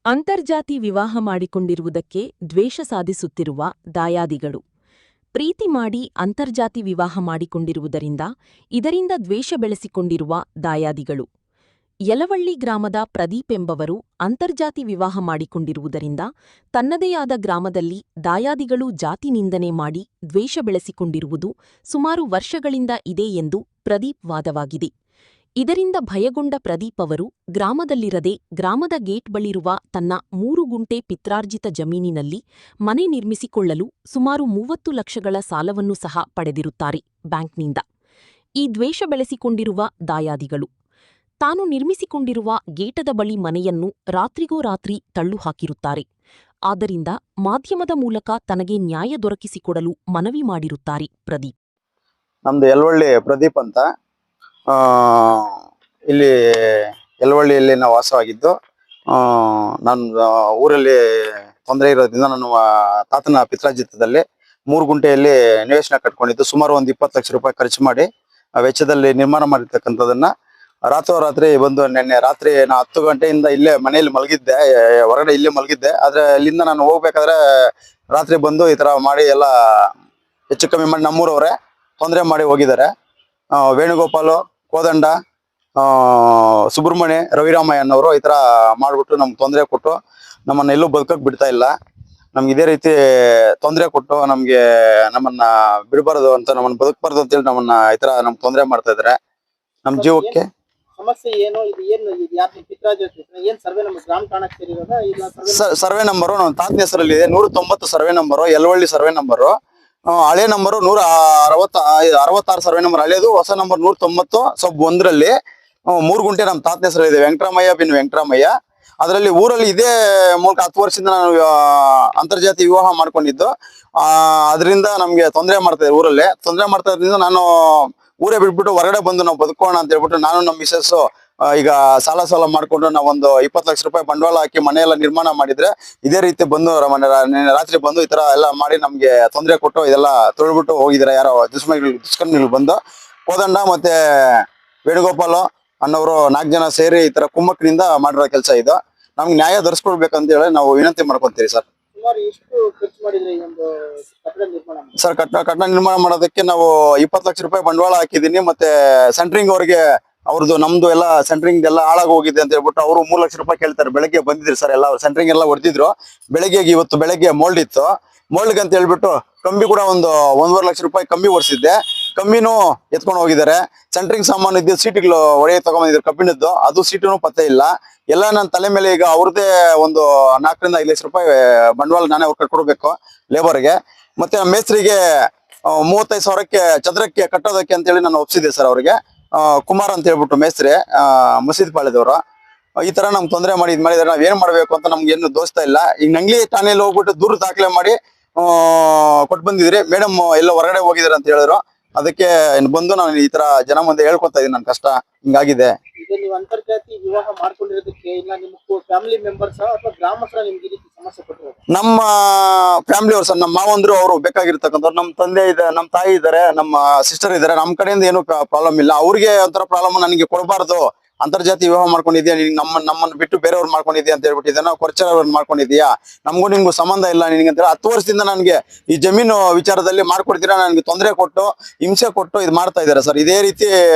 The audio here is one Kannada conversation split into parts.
ಅಂತರ್ಜಾತಿ ವಿವಾಹ ಮಾಡಿಕೊಂಡಿರುವುದಕ್ಕೆ ದ್ವೇಷ ಸಾಧಿಸುತ್ತಿರುವ ದಾಯಾದಿಗಳು. ಪ್ರೀತಿ ಮಾಡಿ ಅಂತರ್ಜಾತಿ ವಿವಾಹ ಮಾಡಿಕೊಂಡಿರುವುದರಿಂದ ಇದರಿಂದ ದ್ವೇಷ ಬೆಳೆಸಿಕೊಂಡಿರುವ ದಾಯಾದಿಗಳು. ಯಲವಳ್ಳಿ ಗ್ರಾಮದ ಪ್ರದೀಪ್ ಎಂಬವರು ಅಂತರ್ಜಾತಿ ವಿವಾಹ ಮಾಡಿಕೊಂಡಿರುವುದರಿಂದ ತನ್ನದೇ ಆದ ಗ್ರಾಮದಲ್ಲಿ ದಾಯಾದಿಗಳು ಜಾತಿ ನಿಂದನೆ ಮಾಡಿ ದ್ವೇಷ ಬೆಳೆಸಿಕೊಂಡಿರುವುದು ಸುಮಾರು ವರ್ಷಗಳಿಂದ ಇದೆ ಎಂದು ಪ್ರದೀಪ್ ವಾದವಾಗಿದೆ. ಇದರಿಂದ ಭಯಗೊಂಡ ಪ್ರದೀಪ್ ಅವರು ಗ್ರಾಮದಲ್ಲಿರದೆ ಗ್ರಾಮದ ಗೇಟ್ ಬಳಿರುವ ತನ್ನ 3 ಗುಂಟೆ ಪಿತ್ರಾರ್ಜಿತ ಜಮೀನಿನಲ್ಲಿ ಮನೆ ನಿರ್ಮಿಸಿಕೊಳ್ಳಲು ಸುಮಾರು 30 ಲಕ್ಷಗಳ ಸಾಲವನ್ನು ಸಹ ಪಡೆದಿರುತ್ತಾರೆ ಬ್ಯಾಂಕ್ನಿಂದ. ಈ ದ್ವೇಷ ಬೆಳೆಸಿಕೊಂಡಿರುವ ದಾಯಾದಿಗಳು ತಾನು ನಿರ್ಮಿಸಿಕೊಂಡಿರುವ ಗೇಟದ ಬಳಿ ಮನೆಯನ್ನು ರಾತ್ರಿಗೋ ರಾತ್ರಿ ತಳ್ಳು ಹಾಕಿರುತ್ತಾರೆ. ಆದ್ದರಿಂದ ಮಾಧ್ಯಮದ ಮೂಲಕ ತನಗೆ ನ್ಯಾಯ ದೊರಕಿಸಿಕೊಡಲು ಮನವಿ ಮಾಡಿರುತ್ತಾರೆ ಪ್ರದೀಪ್. ನಮ್ದು ಯಲವಳ್ಳಿ ಪ್ರದೀಪ್ ಅಂತ. ಇಲ್ಲಿ ಯಲವಳ್ಳಿಯಲ್ಲಿ ನಾವು ವಾಸವಾಗಿದ್ದು, ನಾನು ಊರಲ್ಲಿ ತೊಂದರೆ ಇರೋದ್ರಿಂದ ನಾನು ತಾತನ ಪಿತ್ರಾರ್ಜಿತದಲ್ಲಿ 3 ಗುಂಟೆಯಲ್ಲಿ ನಿವೇಶನ ಕಟ್ಕೊಂಡಿದ್ದು ಸುಮಾರು ಒಂದು 20 ಲಕ್ಷ ರೂಪಾಯಿ ಖರ್ಚು ಮಾಡಿ ವೆಚ್ಚದಲ್ಲಿ ನಿರ್ಮಾಣ ಮಾಡಿರ್ತಕ್ಕಂಥದನ್ನ ರಾತ್ರೋರಾತ್ರಿ ಬಂದು ನಿನ್ನೆ ರಾತ್ರಿ ನಾ 10 ಗಂಟೆಯಿಂದ ಇಲ್ಲೇ ಮನೆಯಲ್ಲಿ ಮಲಗಿದ್ದೆ, ಹೊರಗಡೆ ಇಲ್ಲೇ ಮಲಗಿದ್ದೆ. ಆದ್ರೆ ಇಲ್ಲಿಂದ ನಾನು ಹೋಗ್ಬೇಕಾದ್ರೆ ರಾತ್ರಿ ಬಂದು ಈ ತರ ಮಾಡಿ ಎಲ್ಲ ಹೆಚ್ಚು ಕಮ್ಮಿ ಮಾಡಿ ನಮ್ಮೂರವರೇ ತೊಂದರೆ ಮಾಡಿ ಹೋಗಿದ್ದಾರೆ. ವೇಣುಗೋಪಾಲು, ಕೋದಂಡ, ಸುಬ್ರಹ್ಮಣ್ಯ, ರವಿರಾಮಯ್ಯ ಅನ್ನೋರು ಈ ತರ ಮಾಡ್ಬಿಟ್ಟು ನಮ್ಗೆ ತೊಂದರೆ ಕೊಟ್ಟು ನಮ್ಮನ್ನ ಎಲ್ಲೂ ಬದುಕಕ್ ಬಿಡ್ತಾ ಇಲ್ಲ. ನಮ್ಗೆ ಇದೇ ರೀತಿ ತೊಂದರೆ ಕೊಟ್ಟು ನಮ್ಮನ್ನ ಬಿಡಬಾರದು ಅಂತ, ನಮ್ಮನ್ನ ಬದುಕಬಾರ್ದು ಅಂತೇಳಿ ನಮ್ಮನ್ನ ಈ ತರ ನಮ್ಗೆ ತೊಂದರೆ ಮಾಡ್ತಾ ಇದಾರೆ. ನಮ್ ಜೀವಕ್ಕೆ ಸಮಸ್ಯೆ ಏನು? ಏನ್ ಸರ್ವೆ ನಂಬರ್? ಗ್ರಾಮ ಠಾಣಕ್ಕೆ ಸೇರಿರೋದಾ? ಸರ್ವೆ ನಂಬರು ನಮ್ಮ ತಾತನ ಹೆಸರಲ್ಲಿ ಇದೆ. 190 survey number, Yalavalli survey number. ಹಳೆ ನಂಬರು 166 ಸರ್ವೆ ನಂಬರ್ ಹಳೇದು, ಹೊಸ ನಂಬರ್ 190 ಸಬ್ 1ರಲ್ಲಿ 3 ಗುಂಟೆ ನಮ್ಮ ತಾತನ ಹೆಸರಲ್ಲಿ ಇದೆ, ವೆಂಕಟರಾಮಯ್ಯ ಬಿನ್ ವೆಂಕಟರಾಮಯ್ಯ. ಅದರಲ್ಲಿ ಊರಲ್ಲಿ ಇದೇ ಮೂಲಕ 10 ವರ್ಷದಿಂದ ನಾನು ಅಂತರ್ಜಾತಿ ವಿವಾಹ ಮಾಡ್ಕೊಂಡಿದ್ದು. ಅದರಿಂದ ನಮ್ಗೆ ತೊಂದರೆ ಮಾಡ್ತಾ ಊರಲ್ಲೇ ತೊಂದರೆ ಮಾಡ್ತಾ ಇದ್ರಿಂದ ನಾನು ಊರೇ ಬಿಟ್ಬಿಟ್ಟು ಹೊರಗಡೆ ಬಂದು ನಾವು ಬದುಕೋಣ ಅಂತ ಹೇಳ್ಬಿಟ್ಟು ನಾನು ನಮ್ಮ ಮಿಸಸ್ ಈಗ ಸಾಲ ಮಾಡ್ಕೊಂಡು ನಾವೊಂದು 20 ಲಕ್ಷ ರೂಪಾಯಿ ಬಂಡವಾಳ ಹಾಕಿ ಮನೆಯೆಲ್ಲ ನಿರ್ಮಾಣ ಮಾಡಿದ್ರೆ ಇದೇ ರೀತಿ ಬಂದು ರಾತ್ರಿ ಬಂದು ಈ ತರ ಎಲ್ಲ ಮಾಡಿ ನಮ್ಗೆ ತೊಂದರೆ ಕೊಟ್ಟು ಇದೆಲ್ಲ ತೊಳ್ಬಿಟ್ಟು ಹೋಗಿದ್ದಾರೆ. ಯಾರೋ ದುಷ್ಕರ್ಮಿಗಳು ಬಂದು ಕೋದಂಡ ಮತ್ತೆ ವೇಣುಗೋಪಾಲ ಅನ್ನೋರು 4 ಜನ ಸೇರಿ ಈ ತರ ಕುಮ್ಮಕ್ಕಿನಿಂದ ಮಾಡಿರೋ ಕೆಲಸ ಇದು. ನಮ್ಗೆ ನ್ಯಾಯ ದೊರಸ್ಕೊಡ್ಬೇಕಂತ ಹೇಳಿ ನಾವು ವಿನಂತಿ ಮಾಡ್ಕೊಂತೀವಿ ಸರ್. ಸರ್ ಕಟ್ಟಡ ನಿರ್ಮಾಣ ಮಾಡೋದಕ್ಕೆ ನಾವು 20 ಲಕ್ಷ ರೂಪಾಯಿ ಬಂಡವಾಳ ಹಾಕಿದೀನಿ. ಮತ್ತೆ ಸೆಂಟ್ರಿಂಗ್ ಅವ್ರಿಗೆ ಅವ್ರದ್ದು ನಮ್ದು ಎಲ್ಲ ಸೆಂಟ್ರಿಂಗ್ ಎಲ್ಲ ಹಾಳಾಗಿ ಹೋಗಿದೆ ಅಂತ ಹೇಳ್ಬಿಟ್ಟು ಅವರು 3 ಲಕ್ಷ ರೂಪಾಯಿ ಕೇಳ್ತಾರೆ. ಬೆಳಗ್ಗೆ ಬಂದಿದ್ರು ಸರ್, ಎಲ್ಲ ಸೆಂಟ್ರಿಂಗ್ ಎಲ್ಲ ಹೊಡೆದಿದ್ರು. ಇವತ್ತು ಬೆಳಗ್ಗೆ ಮೋಲ್ಡ್ ಇತ್ತು. ಮೋಲ್ಡ್ಗೆ ಅಂತ ಹೇಳ್ಬಿಟ್ಟು ಕಂಬಿ ಕೂಡ ಒಂದು 1.5 ಲಕ್ಷ ರೂಪಾಯಿ ಕಂಬಿ ಓಡಿಸಿದ್ದೆ. ಕಂಬಿನೂ ಎತ್ಕೊಂಡು ಹೋಗಿದ್ದಾರೆ. ಸೆಂಟ್ರಿಂಗ್ ಸಾಮಾನು ಇದ್ದು ಸೀಟ್ಗಳು ಒಡೆಯ ತಗೊಂಡಿದ್ರು ಕಬ್ಬಿಣದ್ದು, ಅದು ಸೀಟು ಪತ್ತೆ ಇಲ್ಲ. ಎಲ್ಲ ನನ್ನ ತಲೆ ಮೇಲೆ ಈಗ ಅವ್ರದ್ದೇ ಒಂದು 4 ರಿಂದ 5 ಲಕ್ಷ ರೂಪಾಯಿ ಬಂಡವಾಳ ನಾನೇ ಅವ್ರು ಕಟ್ಕೊಡ್ಬೇಕು ಲೇಬರ್ಗೆ. ಮತ್ತೆ ಮೇಸ್ತ್ರಿಗೆ 35 ಸಾವಿರಕ್ಕೆ ಚದರಕ್ಕೆ ಕಟ್ಟೋದಕ್ಕೆ ಅಂತೇಳಿ ನಾನು ಒಪ್ಸಿದ್ದೆ ಸರ್ ಅವ್ರಿಗೆ. ಕುಮಾರ್ ಅಂತ ಹೇಳ್ಬಿಟ್ಟು ಮೇಸ್ತ್ರಿ, ಮಸೀದ್ ಪಾಳ್ಯದವರು. ಈ ತರ ನಮ್ಗೆ ತೊಂದರೆ ಮಾಡಿ ಇದ್ ಮಾಡಿದ್ರೆ ನಾವ್ ಏನ್ ಮಾಡ್ಬೇಕು ಅಂತ ನಮ್ಗೆ ಏನು ದೋಸ್ತಾ ಇಲ್ಲ. ಈಗ ನಂಗ್ಲಿ ಠಾಣೆಯಲ್ಲಿ ಹೋಗ್ಬಿಟ್ಟು ದೂರ ದಾಖಲೆ ಮಾಡಿ ಕೊಟ್ಟು ಬಂದಿದ್ರಿ. ಮೇಡಮ್ ಎಲ್ಲ ಹೊರಗಡೆ ಹೋಗಿದಾರೆ ಅಂತ ಹೇಳಿದ್ರು. ಅದಕ್ಕೆ ಬಂದು ನಾನು ಈ ತರ ಜನ ಮುಂದೆ ಹೇಳ್ಕೊತಾ ಇದೀನಿ, ನನ್ ಕಷ್ಟ ಹಿಂಗಾಗಿದೆ. ನೀವು ಅಂತರ್ಜಾತಿ ವಿವಾಹ ಮಾಡ್ಕೊಂಡಿರೋದಕ್ಕೆ ಇಲ್ಲ ನಿಮ್ಮ ಫ್ಯಾಮಿಲಿ ಮೆಂಬರ್ಸ್ ಅಥವಾ ಗ್ರಾಮಸ್ಥರ ನಿಮ್ಗೆ ಈ ರೀತಿ ಸಮಸ್ಯೆ ಕೊಟ್ಟಿರೋದು? ನಮ್ಮ ಫ್ಯಾಮಿಲಿ ಅವ್ರು ಸರ್, ನಮ್ಮ ಮಾವಂದ್ರು ಅವರು ಬೇಕಾಗಿರ್ತಕ್ಕಂಥವ್ರು. ನಮ್ಮ ತಂದೆ ಇದೆ, ನಮ್ಮ ತಾಯಿ ಇದ್ದಾರೆ, ನಮ್ಮ ಸಿಸ್ಟರ್ ಇದ್ದಾರೆ. ನಮ್ಮ ಕಡೆಯಿಂದ ಏನು ಪ್ರಾಬ್ಲಮ್ ಇಲ್ಲ. ಅವ್ರಿಗೆ ಒಂಥರ ಪ್ರಾಬ್ಲಮ್ ನನಗೆ ಕೊಡಬಾರ್ದು, ಅಂತರ್ಜಾತಿ ವಿವಾಹ ಮಾಡ್ಕೊಂಡಿದ್ಯಾ ನೀನ್, ನಮ್ಮನ್ನ ಬಿಟ್ಟು ಬೇರೆಯವ್ರು ಮಾಡ್ಕೊಂಡಿದ್ಯಾ ಅಂತ ಹೇಳ್ಬಿಟ್ಟಿದ್ದೆ. ನಾವು ಕೊರಚರವ್ರನ್ನ ಮಾಡ್ಕೊಂಡಿದ್ಯಾ, ನಮಗೂ ನಿಮ್ಗೂ ಸಂಬಂಧ ಇಲ್ಲ ನಿನಗೆ ಅಂತ 10 ವರ್ಷದಿಂದ ನನಗೆ ಈ ಜಮೀನು ವಿಚಾರದಲ್ಲಿ ಮಾಡ್ಕೊಡ್ತೀರಾ, ನನಗೆ ತೊಂದರೆ ಕೊಟ್ಟು ಹಿಂಸೆ ಕೊಟ್ಟು ಇದು ಮಾಡ್ತಾ ಇದ್ದಾರೆ ಸರ್. ಇದೇ ರೀತಿ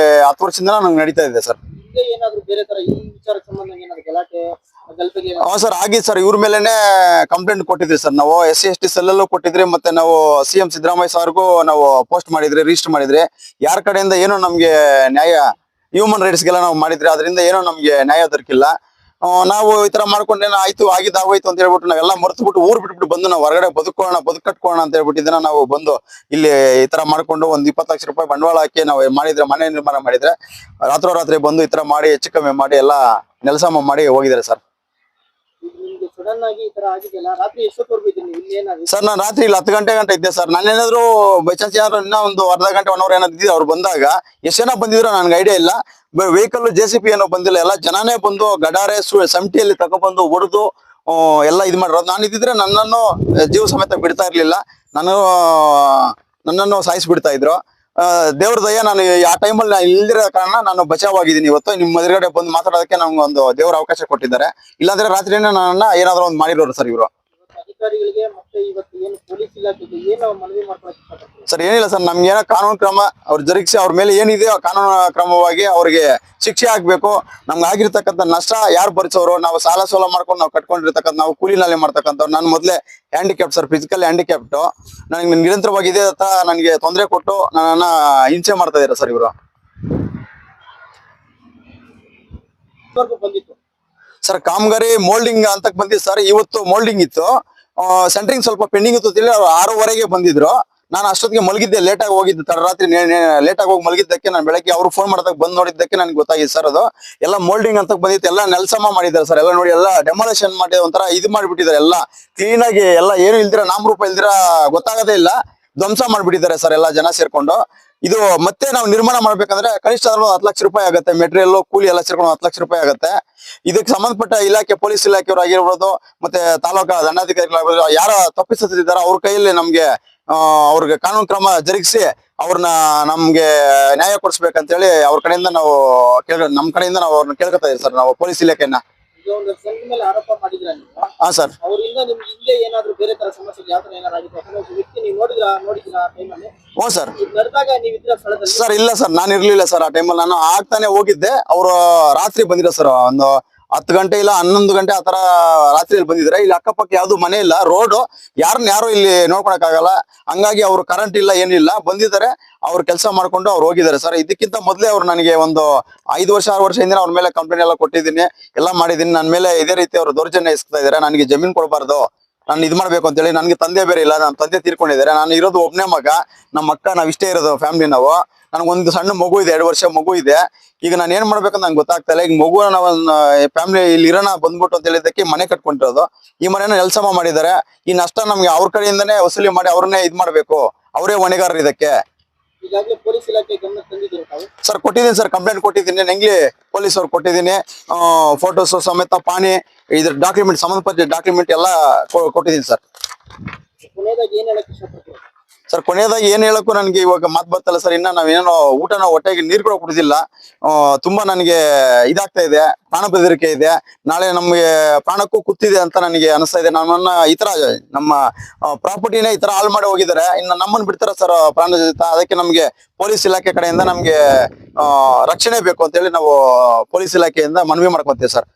10 ವರ್ಷದಿಂದ ನಂಗೆ ನಡೀತಾ ಇದೆ ಸರ್. ಏನಾದ್ರು ಬೇರೆ ತರ ಈ ವಿಚಾರಕ್ಕೆ ಸಂಬಂಧ ಏನಾದ್ರು ಗಲಾಟೆ ಸರ್ ಆಗಿದೆ ಸರ್. ಇವ್ರ ಮೇಲೆನೆ ಕಂಪ್ಲೇಂಟ್ ಕೊಟ್ಟಿದ್ರಿ ಸರ್ ನಾವು. SC/ST ಸೆಲ್ಲಲ್ಲೂ ಕೊಟ್ಟಿದ್ರಿ. ಮತ್ತೆ ನಾವು CM ಸಿದ್ದರಾಮಯ್ಯ ಸಾರ್ಗೂ ನಾವು ಪೋಸ್ಟ್ ಮಾಡಿದ್ರಿ, ರಿಜಿಸ್ಟರ್ ಮಾಡಿದ್ರಿ. ಯಾರ ಕಡೆಯಿಂದ ಏನೋ ನಮ್ಗೆ ನ್ಯಾಯ, ಹ್ಯೂಮನ್ ರೈಟ್ಸ್ಗೆಲ್ಲ ನಾವು ಮಾಡಿದ್ರಿ, ಅದರಿಂದ ಏನೋ ನಮ್ಗೆ ನ್ಯಾಯ ದೊರಕಿಲ್ಲ. ನಾವು ಈ ತರ ಮಾಡ್ಕೊಂಡೇನೋ ಆಯ್ತು, ಆಗಿದ್ದಾಗೋಯ್ತು ಅಂತ ಹೇಳ್ಬಿಟ್ಟು ನಾವೆಲ್ಲ ಮರ್ತು ಊರ್ ಬಿಟ್ಬಿಟ್ಟು ಬಂದು ನಾವು ಹೊರಗಡೆ ಬದುಕಟ್ಕೋಣ ಅಂತ ಹೇಳ್ಬಿಟ್ಟಿದ್ದನ್ನ ನಾವು ಬಂದು ಇಲ್ಲಿ ಈ ತರ ಮಾಡ್ಕೊಂಡು ಒಂದು 20 ಲಕ್ಷ ರೂಪಾಯಿ ಬಂಡವಾಳ ಹಾಕಿ ನಾವು ಮಾಡಿದ್ರೆ, ಮನೆ ನಿರ್ಮಾಣ ಮಾಡಿದ್ರೆ, ರಾತ್ರೋರಾತ್ರಿ ಬಂದು ಈ ತರ ಮಾಡಿ ಹೆಚ್ಚು ಕಮ್ಮಿ ಮಾಡಿ ಎಲ್ಲ ನೆಲಸ ಮಾಡಿ ಹೋಗಿದ್ದಾರೆ ಸರ್. ಸರ್ ನಾನು ರಾತ್ರಿ ಇಲ್ಲಿ 10 ಗಂಟೆ ಇದ್ದೆ ಸರ್. ನಾನೇನಾದ್ರು ಬೈ ಚಾನ್ಸ್ ಏನಾದ್ರು ಇನ್ನೂ ಒಂದು ಅರ್ಧ ಗಂಟೆ 1 ಅವರ್ ಏನಾದ್ರು ಇದ್ದಿದ್ದು, ಅವ್ರು ಬಂದಾಗ ಎಷ್ಟು ಜನ ಬಂದಿದ್ರು ನನ್ಗೆ ಐಡಿಯಾ ಇಲ್ಲ. ವೆಹಿಕಲ್ JCB ಏನೋ ಬಂದಿಲ್ಲ, ಎಲ್ಲ ಜನನೇ ಬಂದು ಗಡಾರೆ ಸಮಿತಿಯಲ್ಲಿ ತಗೊಬಂದು ಹೊಡೆದು ಎಲ್ಲ ಇದು ಮಾಡಿರೋದು. ನಾನು ಇದ್ದಿದ್ರೆ ನನ್ನನ್ನು ಜೀವ ಸಮೇತ ಬಿಡ್ತಾ ಇರ್ಲಿಲ್ಲ, ನನ್ನನ್ನು ಸಾಯಿಸಿ ಬಿಡ್ತಾ ಇದ್ರು. ದೇವ್ರ ದಯ ನಾನು ಆ ಟೈಮಲ್ಲಿ ನಾನು ಇಲ್ದಿರೋ ಕಾರಣ ನಾನು ಬಚಾವಾಗಿದ್ದೀನಿ. ಇವತ್ತು ನಿಮ್ಮ ಎದುರುಗಡೆ ಬಂದು ಮಾತಾಡೋದಕ್ಕೆ ನಮ್ಗೆ ಒಂದು ದೇವರ ಅವಕಾಶ ಕೊಟ್ಟಿದ್ದಾರೆ. ಇಲ್ಲಾಂದ್ರೆ ರಾತ್ರಿನೇ ನನ್ನ ಏನಾದ್ರು ಒಂದು ಮಾಡಿರೋರು ಸರ್ ಇವರು. ಅಧಿಕಾರಿಗಳಿಗೆ ಮತ್ತೆ ಇವತ್ತು ಏನು ಪೊಲೀಸ್ ಇಲಾಖೆಗೆ ಏನು ಮನವಿ ಮಾಡ್ಕೊಳಕ್ ಇಷ್ಟಪಡ್ತೀವಿ? ಸರ್ ಏನಿಲ್ಲ ಸರ್, ನಮ್ಗೆ ಏನೋ ಕಾನೂನು ಕ್ರಮ ಅವ್ರು ಜರುಗಿಸಿ ಅವ್ರ ಮೇಲೆ ಏನಿದೆಯೋ ಕಾನೂನು ಕ್ರಮವಾಗಿ ಅವ್ರಿಗೆ ಶಿಕ್ಷೆ ಆಗ್ಬೇಕು. ನಮ್ಗೆ ಆಗಿರ್ತಕ್ಕಂಥ ನಷ್ಟ ಯಾರು ಭರಿಸೋರು? ನಾವು ಸಾಲ ಸೋಲ ಮಾಡ್ಕೊಂಡು ನಾವು ಕಟ್ಕೊಂಡಿರ್ತಕ್ಕಂಥ, ನಾವು ಕೂಲಿ ನಾಲಿ ಮಾಡ್ತಕ್ಕಂಥವ್ರು. ನಾನು ಮೊದಲೇ ಹ್ಯಾಂಡಿಕ್ಯಾಪ್ಟ್ ಸರ್, ಫಿಸಿಕಲ್ ಹ್ಯಾಂಡಿಕ್ಯಾಪ್ಟು. ನನಗೆ ನಿರಂತರವಾಗಿ ಇದೆ ಅಂತ ನನಗೆ ತೊಂದರೆ ಕೊಟ್ಟು ನನ್ನನ್ನ ಹಿಂಸೆ ಮಾಡ್ತಾ ಇದ್ದಾರೆ ಸರ್ ಇವರು. ಇದುವರೆಗೂ ಬಂದಿತ್ತು ಸರ್ ಕಾಮಗಾರಿ ಮೋಲ್ಡಿಂಗ್ ಅಂತ ಬಂದಿತ್ತು ಸರ್. ಇವತ್ತು ಮೋಲ್ಡಿಂಗ್ ಇತ್ತು, ಸೆಂಟ್ರಿಂಗ್ ಸ್ವಲ್ಪ ಪೆಂಡಿಂಗ್ ಇತ್ತು ಅಂತೇಳಿ ಅವ್ರು 6:15ಗೆ ಬಂದಿದ್ರು. ನಾನು ಅಷ್ಟೊತ್ತಿಗೆ ಮಲಗಿದ್ದೆ, ಲೇಟಾಗಿ ಹೋಗಿದ್ದು, ತಡರಾತ್ರಿ ಲೇಟಾಗಿ ಹೋಗಿ ಮಲಗಿದ್ದಕ್ಕೆ ನಾನು ಬೆಳಗ್ಗೆ ಅವ್ರು ಫೋನ್ ಮಾಡಿದಾಗ ಬಂದು ನೋಡಿದ್ದಕ್ಕೆ ನನಗೆ ಗೊತ್ತಾಗಿದೆ ಸರ್. ಅದು ಎಲ್ಲ ಮೋಲ್ಡಿಂಗ್ ಅಂತ ಬಂದಿತ್ತು, ಎಲ್ಲ ನೆಲ್ಸಮ ಮಾಡಿದ್ದಾರೆ ಸರ್. ಎಲ್ಲ ನೋಡಿ, ಎಲ್ಲ ಡೆಮಾಲೇಷನ್ ಮಾಡಿ ಒಂಥರ ಇದು ಮಾಡಿಬಿಟ್ಟಿದ್ದಾರೆ. ಎಲ್ಲ ಕ್ಲೀನ್ ಆಗಿ ಎಲ್ಲ ಏನು ಇಲ್ದಿರ, ನಾಮರೂಪ ಇಲ್ದಿರ ಗೊತ್ತಾಗದೇ ಇಲ್ಲ, ಧ್ವಂಸ ಮಾಡಿಬಿಟ್ಟಿದ್ದಾರೆ ಸರ್ ಎಲ್ಲ ಜನ ಸೇರ್ಕೊಂಡು. ಇದು ಮತ್ತೆ ನಾವು ನಿರ್ಮಾಣ ಮಾಡ್ಬೇಕಂದ್ರೆ ಕನಿಷ್ಠ 10 ಲಕ್ಷ ರೂಪಾಯಿ ಆಗುತ್ತೆ. ಮೆಟೀರಿಯಲ್ ಕೂಲಿ ಎಲ್ಲ ಸೇರ್ಕೊಂಡು 10 ಲಕ್ಷ ರೂಪಾಯಿ ಆಗುತ್ತೆ. ಇದಕ್ಕೆ ಸಂಬಂಧಪಟ್ಟ ಇಲಾಖೆ, ಪೊಲೀಸ್ ಇಲಾಖೆಯವರು ಆಗಿರ್ಬೋದು, ಮತ್ತೆ ತಾಲೂಕಾ ದಂಡಾಧಿಕಾರಿಗಳಾಗಿರ್ಬೋದು, ಯಾರ ತಪ್ಪಿಸುತ್ತಿದ್ದಾರೆ ಅವ್ರ ಕೈಯಲ್ಲಿ ನಮ್ಗೆ ಅವ್ರಿಗೆ ಕಾನೂನು ಕ್ರಮ ಜರುಗಿಸಿ ಅವ್ರನ್ನ ನಮ್ಗೆ ನ್ಯಾಯ ಕೊಡಿಸ್ಬೇಕಂತೇಳಿ ಅವ್ರ ಕಡೆಯಿಂದ ನಾವು ನಮ್ಮ ಕಡೆಯಿಂದ ನಾವು ಅವ್ರನ್ನ ಕೇಳ್ಕೊತಾ ಇದೀವಿ ಸರ್, ನಾವು ಪೊಲೀಸ್ ಇಲಾಖೆಯನ್ನ. ಈಗ ಒಂದು ಸಂಘ ಮೇಲೆ ಆರೋಪ ಮಾಡಿದ್ರ ನೀವು, ಹಾ ಸರ್. ಅವರಿಂದ ನಿಮ್ಗೆ ಹಿಂದೆ ಏನಾದ್ರು ಬೇರೆ ತರ ಸಮಸ್ಯೆ ಯಾವ ತರ ಏನಾದ್ರು ಆಗಿತ್ತು? ಅಥವಾ ಒಬ್ಬ ವ್ಯಕ್ತಿ ನೀವು ನೋಡಿದ್ರ ಆ ಟೈಮಲ್ಲಿ? ಹ್ಞೂ ಸರ್. ಇದು ನಡೆದಾಗ ನೀವು ಇದ್ರ ಸ್ಥಳದಲ್ಲಿ? ಸರ್ ಇಲ್ಲ ಸರ್, ನಾನು ಇರ್ಲಿಲ್ಲ ಸರ್ ಆ ಟೈಮಲ್ಲಿ. ನಾನು ಆಗ್ತಾನೆ ಹೋಗಿದ್ದೆ, ಅವರು ರಾತ್ರಿ ಬಂದಿರೋ ಸರ್. ಒಂದು 10 ಗಂಟೆ ಇಲ್ಲ 11 ಗಂಟೆ ಆ ತರ ರಾತ್ರಿಯಲ್ಲಿ ಬಂದಿದ್ರೆ. ಇಲ್ಲಿ ಅಕ್ಕಪಕ್ಕ ಯಾವ್ದು ಮನೆ ಇಲ್ಲ, ರೋಡು, ಯಾರು ಇಲ್ಲಿ ನೋಡ್ಕೊಳಕ್ ಆಗಲ್ಲ. ಹಂಗಾಗಿ ಅವ್ರು ಕರೆಂಟ್ ಇಲ್ಲ, ಏನಿಲ್ಲ, ಬಂದಿದ್ದಾರೆ, ಅವ್ರು ಕೆಲಸ ಮಾಡ್ಕೊಂಡು ಅವ್ರು ಹೋಗಿದ್ದಾರೆ ಸರ್. ಇದಕ್ಕಿಂತ ಮೊದಲೇ ಅವ್ರು ನನಗೆ ಒಂದು 5 ವರ್ಷ 6 ವರ್ಷ ಹಿಂದೆ ಅವ್ರ ಮೇಲೆ ಕಂಪ್ಲೇಂಟ್ ಎಲ್ಲ ಕೊಟ್ಟಿದ್ದೀನಿ, ಎಲ್ಲ ಮಾಡಿದ್ದೀನಿ. ನನ್ನ ಮೇಲೆ ಇದೇ ರೀತಿ ಅವರು ದೌರ್ಜನ್ಯ ಎಸ್ತಾ ಇದ್ದಾರೆ. ನನಗೆ ಜಮೀನು ಕೊಡಬಾರ್ದು, ನಾನು ಇದು ಮಾಡ್ಬೇಕು ಅಂತೇಳಿ. ನನಗೆ ತಂದೆ ಬೇರೆ ಇಲ್ಲ, ನನ್ನ ತಂದೆ ತೀರ್ಕೊಂಡಿದ್ದಾರೆ. ನಾನು ಇರೋದು ಒಬ್ಬನೇ ಮಗ, ನಮ್ಮ ಅಕ್ಕ, ನಾವ್ ಇಷ್ಟೇ ಇರೋದು ಫ್ಯಾಮಿಲಿ ನಾವು. ನನಗೊಂದು ಸಣ್ಣ ಮಗು ಇದೆ, 2 ವರ್ಷ ಮಗು ಇದೆ. ಈಗ ನಾನು ಏನ್ ಮಾಡ್ಬೇಕಂತ ನಂಗೆ ಗೊತ್ತಾಗ್ತಾ ಇಲ್ಲ. ಈಗ ಮಗು ನಾವು ಫ್ಯಾಮಿಲಿ ಇಲ್ಲಿ ಇರೋಣ ಬಂದ್ಬಿಟ್ಟು ಅಂತ ಹೇಳಿದ್ದಕ್ಕೆ ಮನೆ ಕಟ್ಕೊಂಡಿರೋದು. ಈ ಮನೆನ ನೆಲ್ಸಮ ಮಾಡಿದ್ದಾರೆ. ಈ ನಷ್ಟ ನಮ್ಗೆ ಅವ್ರ ಕಡೆಯಿಂದನೇ ವಸೂಲಿ ಮಾಡಿ ಅವ್ರನ್ನೇ ಇದ್ ಮಾಡ್ಬೇಕು, ಅವರೇ ಹೊಣೆಗಾರರು ಇದಕ್ಕೆ. ಈಗಾಗಲೇ ಪೊಲೀಸ್ ಇಲಾಖೆ ಗಮನ ತಂದಿದ್ದೀರಾ ತಾವು? ಸರ್ ಕೊಟ್ಟಿದ್ದೀನಿ ಸರ್, ಕಂಪ್ಲೇಂಟ್ ಕೊಟ್ಟಿದ್ದೀನಿ, ನೆಂಗ್ಲಿ ಪೊಲೀಸ್ ಅವ್ರು ಕೊಟ್ಟಿದ್ದೀನಿ. ಫೋಟೋಸ್ ಸಮೇತ ಪಾನಿ, ಇದ್ರ ಡಾಕ್ಯುಮೆಂಟ್, ಸಂಬಂಧಪಟ್ಟ ಡಾಕ್ಯುಮೆಂಟ್ ಎಲ್ಲ ಕೊಟ್ಟಿದ್ದೀನಿ ಸರ್. ಕೊನೆಯದಾಗಿ ಏನ್ ಹೇಳಕ್ ಇಷ್ಟಪಡ್ತೀರಾ? ಸರ್ ಕೊನೆಯದಾಗಿ ಏನ್ ಹೇಳಕ್ಕೂ ನನಗೆ ಇವಾಗ ಮಾತು ಬರ್ತಲ್ಲ ಸರ್. ಇನ್ನ ನಾವೇನೋ ಊಟನ ಹೊಟ್ಟೆಗೆ ನೀರು ಕೂಡ ಕುಡಿದಿಲ್ಲ. ತುಂಬಾ ನನಗೆ ಇದಾಗ್ತಾ ಇದೆ, ಪ್ರಾಣ ಬೆದರಿಕೆ ಇದೆ. ನಾಳೆ ನಮ್ಗೆ ಪ್ರಾಣಕ್ಕೂ ಕುತ್ತಿದೆ ಅಂತ ನನಗೆ ಅನಿಸ್ತಾ ಇದೆ. ನಮ್ಮನ್ನ ಈ ತರ ನಮ್ಮ ಪ್ರಾಪರ್ಟಿನೇ ಈ ತರ ಹಾಳು ಮಾಡಿ ಹೋಗಿದ್ದಾರೆ. ಇನ್ನು ನಮ್ಮನ್ನ ಬಿಡ್ತಾರ ಸರ್ ಪ್ರಾಣ ಜೊತೆ? ಅದಕ್ಕೆ ನಮ್ಗೆ ಪೊಲೀಸ್ ಇಲಾಖೆ ಕಡೆಯಿಂದ ನಮ್ಗೆ ರಕ್ಷಣೆ ಬೇಕು ಅಂತೇಳಿ ನಾವು ಪೊಲೀಸ್ ಇಲಾಖೆಯಿಂದ ಮನವಿ ಮಾಡ್ಕೊಂತೀವಿ ಸರ್.